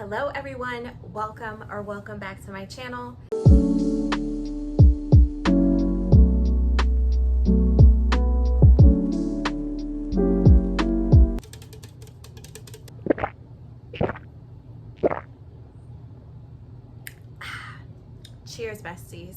Hello everyone, welcome back to my channel. Cheers, besties.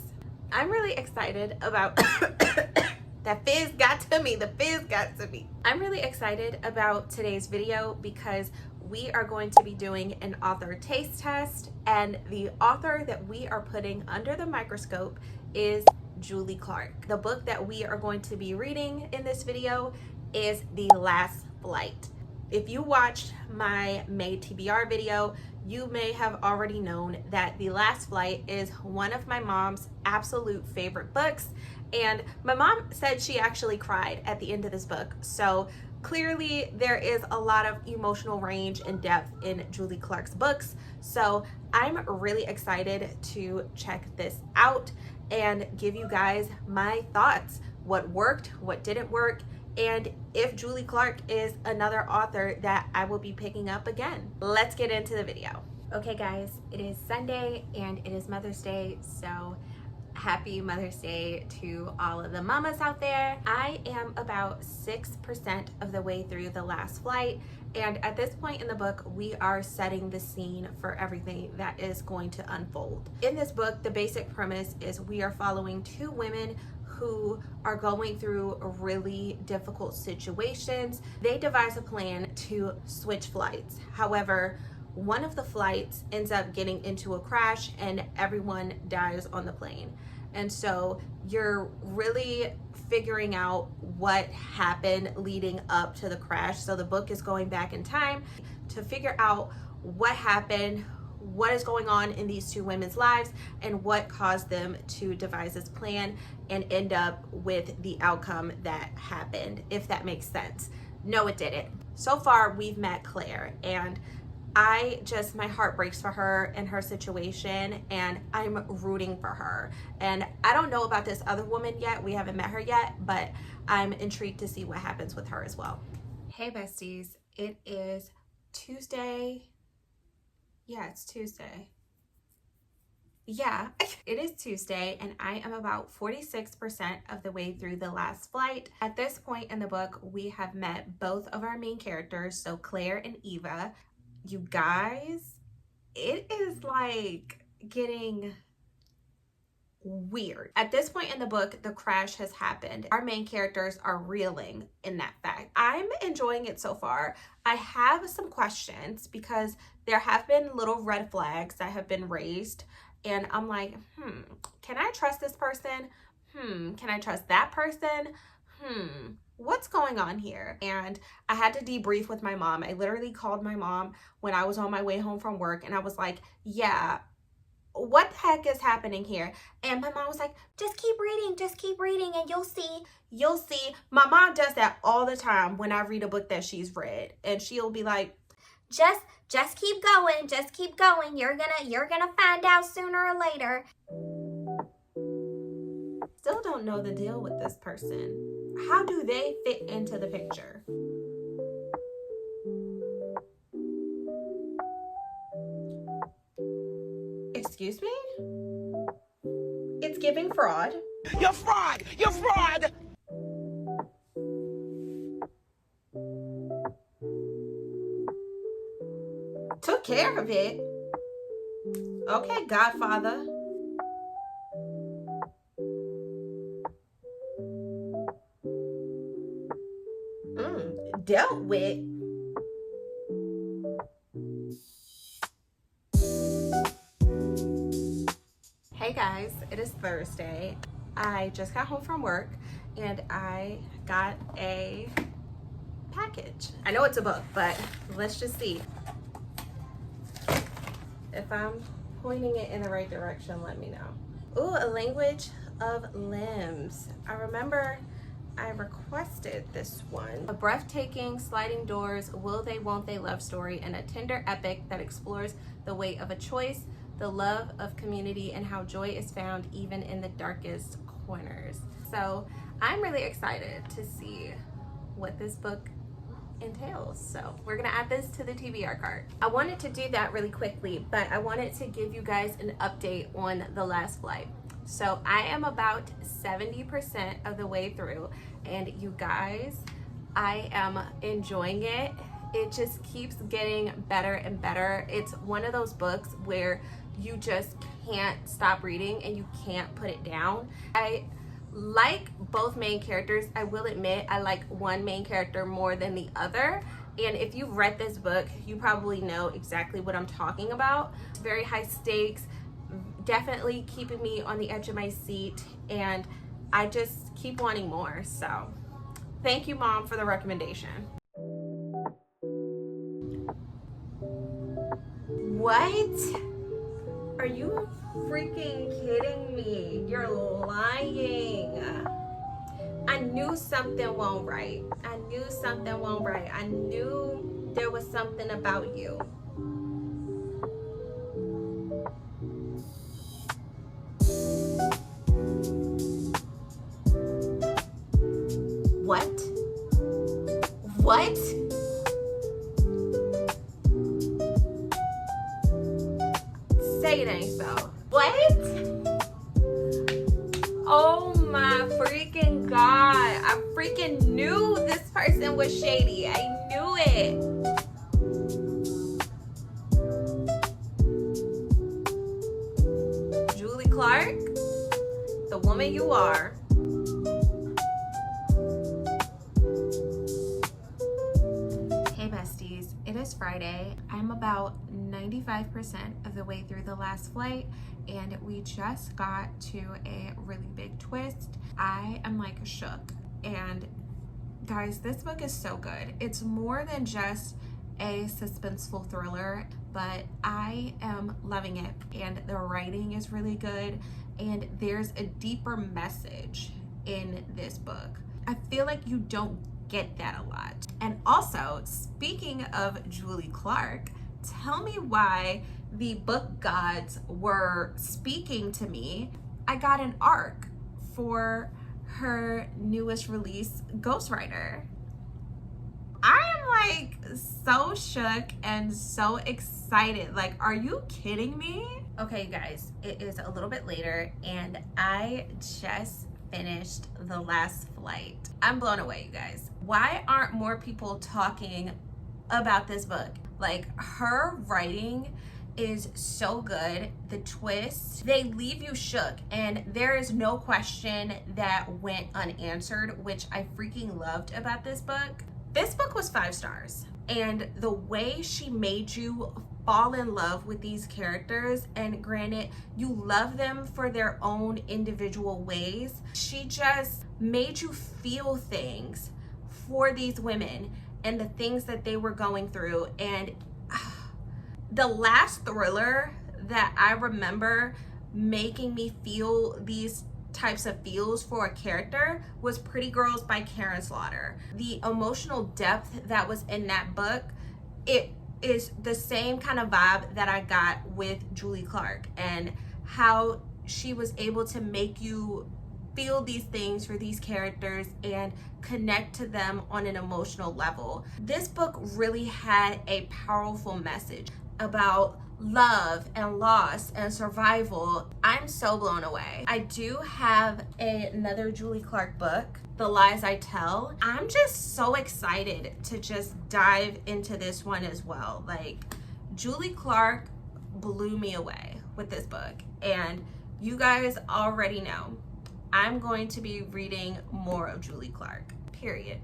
I'm really excited about that fizz got to me. I'm really excited about today's video because we are going to be doing an author taste test, and the author that we are putting under the microscope is Julie Clark. The book that we are going to be reading in this video is The Last Flight. If you watched my May TBR video, you may have already known that The Last Flight is one of my mom's absolute favorite books, and my mom said she actually cried at the end of this book. So clearly there is a lot of emotional range and depth in Julie Clark's books. So I'm really excited to check this out and give you guys my thoughts, what worked, what didn't work, and if Julie Clark is another author that I will be picking up again. Let's get into the video. Okay guys, it is Sunday and it is Mother's Day, so happy Mother's Day to all of the mamas out there. I am about 6% of the way through The Last Flight, and at this point in the book, we are setting the scene for everything that is going to unfold. In this book, the basic premise is we are following two women who are going through really difficult situations. They devise a plan to switch flights. However, one of the flights ends up getting into a crash and everyone dies on the plane. And so you're really figuring out what happened leading up to the crash. So the book is going back in time to figure out what happened, what is going on in these two women's lives, and what caused them to devise this plan and end up with the outcome that happened, if that makes sense. No, it didn't. So far, we've met Claire, and my heart breaks for her and her situation, and I'm rooting for her. And I don't know about this other woman yet. We haven't met her yet, but I'm intrigued to see what happens with her as well. Hey besties, it is Tuesday. Yeah, it's Tuesday. Yeah, it is Tuesday, and I am about 46% of the way through The Last Flight. At this point in the book, we have met both of our main characters, so Claire and Eva. You guys, it is like getting weird. At this point in the book, the crash has happened. Our main characters are reeling in that fact. I'm enjoying it so far. I have some questions because there have been little red flags that have been raised, and I'm like, can I trust this person? Can I trust that person? What's going on here? And I had to debrief with my mom. I literally called my mom when I was on my way home from work, and I was like, yeah, what the heck is happening here? And my mom was like, just keep reading and you'll see. My mom does that all the time when I read a book that she's read, and she'll be like, just keep going. You're gonna find out sooner or later. Still don't know the deal with this person. How do they fit into the picture? Excuse me? It's giving fraud. You're fraud! You're fraud! Took care of it. Okay, Godfather. Dealt with. Hey guys, it is Thursday. I just got home from work and I got a package. I know it's a book, but let's just see. If I'm pointing it in the right direction, let me know. Ooh, A Language of Limbs. I remember I requested this one. A breathtaking sliding doors, will they, won't they love story, and a tender epic that explores the weight of a choice, the love of community, and how joy is found even in the darkest corners. So I'm really excited to see what this book entails. So we're gonna add this to the TBR cart. I wanted to do that really quickly, but I wanted to give you guys an update on The Last Flight. So I am about 70% of the way through, and you guys, I am enjoying it. It just keeps getting better and better. It's one of those books where you just can't stop reading and you can't put it down. I like both main characters. I will admit I like one main character more than the other. And if you've read this book, you probably know exactly what I'm talking about. It's very high stakes, definitely keeping me on the edge of my seat, and I just keep wanting more. So thank you, Mom, for the recommendation. What? Are you freaking kidding me? You're lying. I knew something won't right. I knew something won't right. I knew there was something about you. What? What? Say it ain't so. What? Oh my freaking God. I freaking knew this person was shady. I knew it. Julie Clark, the woman you are. Hey besties, it is Friday. I'm about 95% of the way through The Last Flight, and we just got to a really big twist. I am like shook. And guys, this book is so good. It's more than just a suspenseful thriller, but I am loving it, and the writing is really good, and there's a deeper message in this book. I feel like you don't get that a lot. And also, speaking of Julie Clark, tell me why the book gods were speaking to me. I got an arc for her newest release, Ghostwriter. I am like so shook and so excited. Like, are you kidding me? Okay, you guys, it is a little bit later, and I just finished The Last Flight. I'm blown away, you guys. Why aren't more people talking about this book? Like, her writing is so good. The twists, they leave you shook, and there is no question that went unanswered, which I freaking loved about this book. This book was 5 stars, and the way she made you fall in love with these characters, and granted, you love them for their own individual ways, she just made you feel things for these women and the things that they were going through. And the last thriller that I remember making me feel these types of feels for a character was Pretty Girls by Karen Slaughter. The emotional depth that was in that book, it is the same kind of vibe that I got with Julie Clark, and how she was able to make you feel these things for these characters and connect to them on an emotional level. This book really had a powerful message about love and loss and survival. I'm so blown away. I do have another Julie Clark book, The Lies I Tell. I'm just so excited to just dive into this one as well. Like, Julie Clark blew me away with this book, and you guys already know I'm going to be reading more of Julie Clark, period.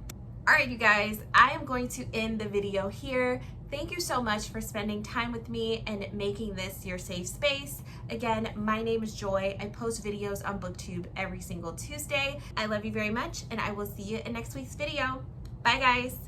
All right, you guys, I am going to end the video here. Thank you so much for spending time with me and making this your safe space. Again, my name is Joy. I post videos on BookTube every single Tuesday. I love you very much, and I will see you in next week's video. Bye, guys.